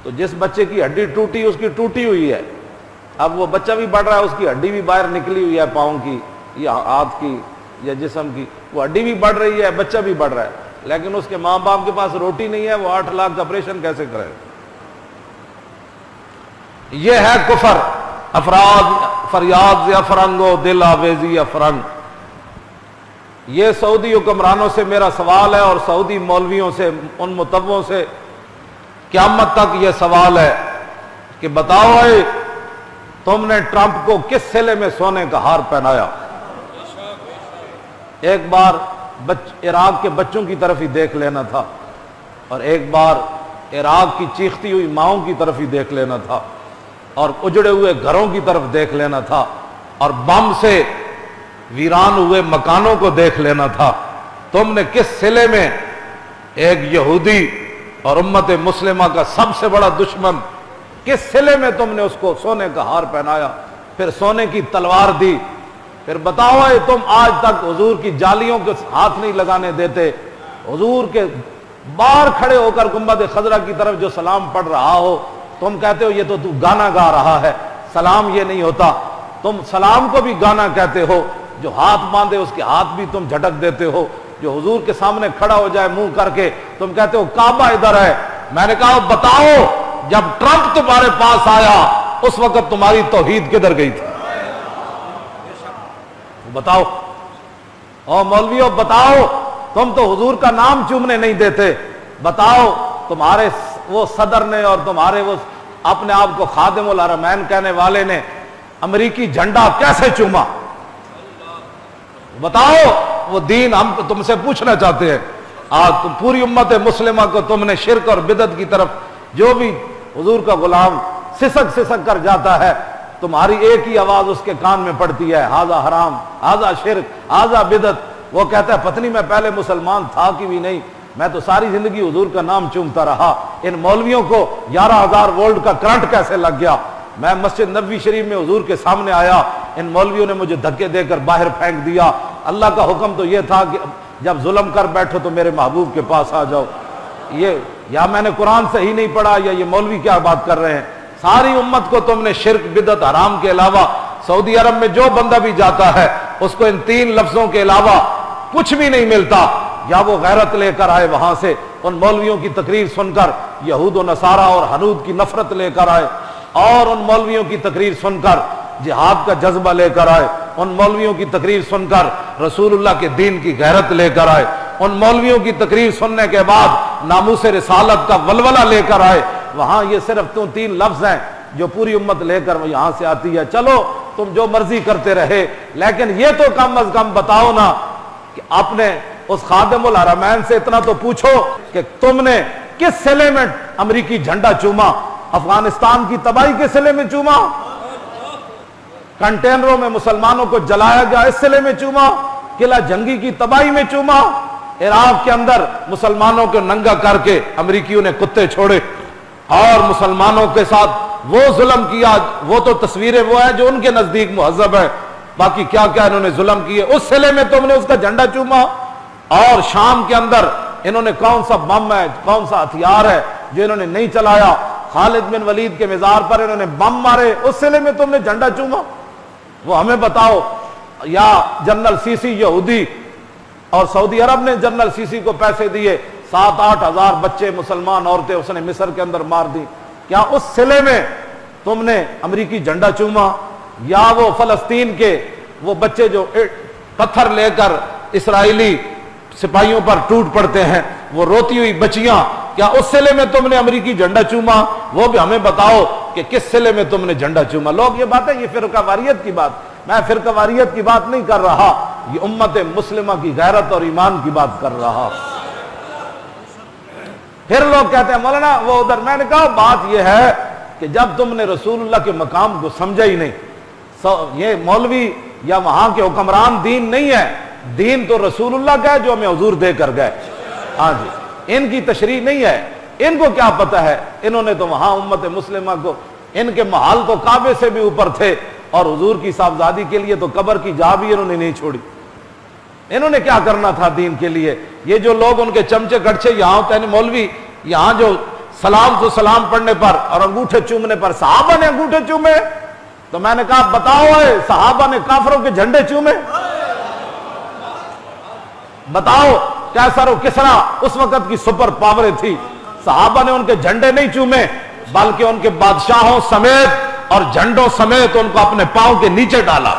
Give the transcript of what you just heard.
تو جس بچے کی ہڈی ٹوٹی اس کی ٹوٹی ہوئی ہے، اب وہ بچہ بھی بڑھ رہا ہے، اس کی ہڈی بھی باہر نکلی ہوئی ہے پاؤں کی یا ہاتھ کی یا جسم کی، وہ ہڈی بھی بڑھ رہی ہے، بچہ بھی بڑھ رہا ہے، لیکن اس کے ماں باپ کے پاس روٹی نہیں ہے، وہ 8 لاکھ کا آپریشن کیسے کرے؟ یہ ہے کفر۔ افراد فریاد ز افرنگو دل آویزی افرنگ۔ یہ سعودی حکمرانوں سے میرا سوال ہے اور سعودی مولویوں سے، ان متووں سے قیامت تک یہ سوال ہے کہ بتاؤ اے تم نے ٹرمپ کو کس سلے میں سونے کا ہار پہنایا؟ ایک بار عراق کے بچوں کی طرف ہی دیکھ لینا تھا، اور ایک بار عراق کی چیختی ہوئی ماؤں کی طرف ہی دیکھ لینا تھا، اور اجڑے ہوئے گھروں کی طرف دیکھ لینا تھا، اور بم سے ویران ہوئے مکانوں کو دیکھ لینا تھا۔ تم نے کس سلے میں ایک یہودی اور امت مسلمہ کا سب سے بڑا دشمن، کس سلے میں تم نے اس کو سونے کا ہار پہنایا، پھر سونے کی تلوار دی؟ پھر بتاؤ اے تم آج تک حضور کی جالیوں کے ہاتھ نہیں لگانے دیتے، حضور کے باہر کھڑے ہو کر گنبد خضرا کی طرف جو سلام پڑھ رہا ہو، تم کہتے ہو یہ تو گانا گا رہا ہے، سلام یہ نہیں ہوتا۔ تم سلام کو بھی گانا کہتے ہو، جو ہاتھ باندھے اس کے ہاتھ بھی تم جھٹک دیتے ہو، جو حضور کے سامنے کھڑا ہو جائے منہ کر کے تم کہتے ہو کعبہ ادھر ہے۔ میں نے کہا بتاؤ جب ٹرمپ تمہارے پاس آیا اس وقت تمہاری توحید کدھر گئی تھی؟ بتاؤ۔ او مولویو بتاؤ، تم تو حضور کا نام چومنے نہیں دیتے، بتاؤ تمہارے وہ صدر نے اور تمہارے وہ اپنے آپ کو خادم الحرمین کہنے والے نے امریکی جھنڈا کیسے چوما؟ بتاؤ وہ دین ہم تم سے پوچھنا چاہتے ہیں۔ آج تم پوری امت مسلمہ کو تم نے شرک اور بدعت کی طرف، جو بھی حضور کا غلام سسک کر جاتا ہے، تمہاری ایک ہی آواز اس کے کان میں پڑتی ہے، ہاذا حرام، ہاذا شرک، ہاذا بدعت۔ وہ کہتا ہے پتہ نہیں میں پہلے مسلمان تھا کہ بھی نہیں، میں تو ساری زندگی حضور کا نام چومتا رہا۔ ان مولویوں کو 11,000 وولٹ کا کرنٹ کیسے لگ گیا؟ میں مسجد نبوی شریف میں حضور کے سامنے آیا، ان مولویوں نے مجھے دھکے دے کر باہر پھینک دیا۔ اللہ کا حکم تو یہ تھا کہ جب ظلم کر بیٹھو تو میرے محبوب کے پاس آ جاؤ۔ یہ یا میں نے قرآن سے ہی نہیں پڑھا یا یہ مولوی کیا بات کر رہے ہیں؟ ساری امت کو تم نے شرک بدعت حرام کے علاوہ، سعودی عرب میں جو بندہ بھی جاتا ہے اس کو ان 3 لفظوں کے علاوہ کچھ بھی نہیں ملتا۔ یا وہ غیرت لے کر آئے وہاں سے، ان مولویوں کی تقریر سن کر یہود و نصارہ اور حنود کی نفرت لے کر آئے، اور ان مولویوں کی تقریر سن کر جہاد کا جذبہ لے کر آئے، ان مولویوں کی تقریر سن کر رسول اللہ کے دین کی غیرت لے کر آئے، ان مولویوں کی تقریر سننے کے بعد ناموس رسالت کا ولولہ لے کر آئے۔ وہاں یہ صرف 3 لفظ ہیں جو پوری امت لے کر یہاں سے آتی ہے۔ چلو تم جو مرضی کرتے رہے، لیکن یہ تو کم از کم بتاؤ نا کہ اپنے اس خادم الحرمین سے اتنا تو پوچھو کہ تم نے کس سلے میں امریکی جھنڈا چوما؟ افغانستان کی تباہی کے سلے میں چوما؟ کنٹینروں میں مسلمانوں کو جلایا گیا اس سلے میں چوما؟ قلعہ جنگی کی تباہی میں چوما؟ عراق کے اندر مسلمانوں کو ننگا کر کے امریکیوں نے کتے چھوڑے اور مسلمانوں کے ساتھ وہ ظلم کیا، وہ تو تصویریں وہ ہیں جو ان کے نزدیک مہذب ہے، باقی کیا کیا انہوں نے ظلم کیے، اس سلے میں تم نے اس کا جھنڈا چوما؟ اور شام کے اندر انہوں نے کون سا بم ہے، کون سا ہتھیار ہے جو انہوں نے نہیں چلایا؟ خالد بن ولید کے مزار پر انہوں نے بم مارے، اس سلے میں تم نے جھنڈا چوما؟ وہ ہمیں بتاؤ۔ یا جنرل سیسی یہودی، اور سعودی عرب نے جنرل سیسی کو پیسے دیے، 7-8 ہزار بچے مسلمان عورتیں اس نے مصر کے اندر مار دی، کیا اس سلے میں تم نے امریکی جھنڈا چوما؟ یا وہ فلسطین کے وہ بچے جو پتھر لے کر اسرائیلی سپاہیوں پر ٹوٹ پڑتے ہیں، وہ روتی ہوئی بچیاں، کیا اس سلے میں تم نے امریکی جھنڈا چوما؟ وہ بھی ہمیں بتاؤ کہ کس سلے میں تم نے جھنڈا چوما۔ لوگ یہ باتیں، یہ فرقہ واریت کی بات، میں فرقہ واریت کی بات نہیں کر رہا، یہ امت مسلمہ کی غیرت اور ایمان کی بات کر رہا۔ پھر لوگ کہتے ہیں مولانا وہ ادھر، میں نے کہا بات یہ ہے کہ جب تم نے رسول اللہ کے مقام کو سمجھا ہی نہیں، یہ مولوی یا وہاں کے حکمران دین نہیں ہے، دین تو رسول اللہ کا ہے جو ہمیں حضور دے کر گئے۔ ہاں جی، ان کی تشریح نہیں ہے، ان کو کیا پتہ ہے، انہوں نے تو وہاں امت مسلمہ کو، ان کے محل تو کعبے سے بھی اوپر تھے، اور حضور کی صاحبزادی کے لیے تو قبر کی جا بھی انہوں نے نہیں چھوڑی۔ انہوں نے کیا کرنا تھا دین کے لیے؟ یہ جو لوگ ان کے چمچے گڑچے یہاں ہوتے ہیں مولوی، یہاں جو سلام تو سلام پڑھنے پر اور انگوٹھے چومنے پر صحابہ نے انگوٹھے چومے؟ تو میں نے کہا بتاؤ صحابہ نے کافروں کے جھنڈے چومے؟ بتاؤ کیسر و کسرا اس وقت کی سپر پاوریں تھی، صحابہ نے ان کے جھنڈے نہیں چومے بلکہ ان کے بادشاہوں سمیت اور جھنڈوں سمیت ان کو اپنے پاؤں کے نیچے ڈالا۔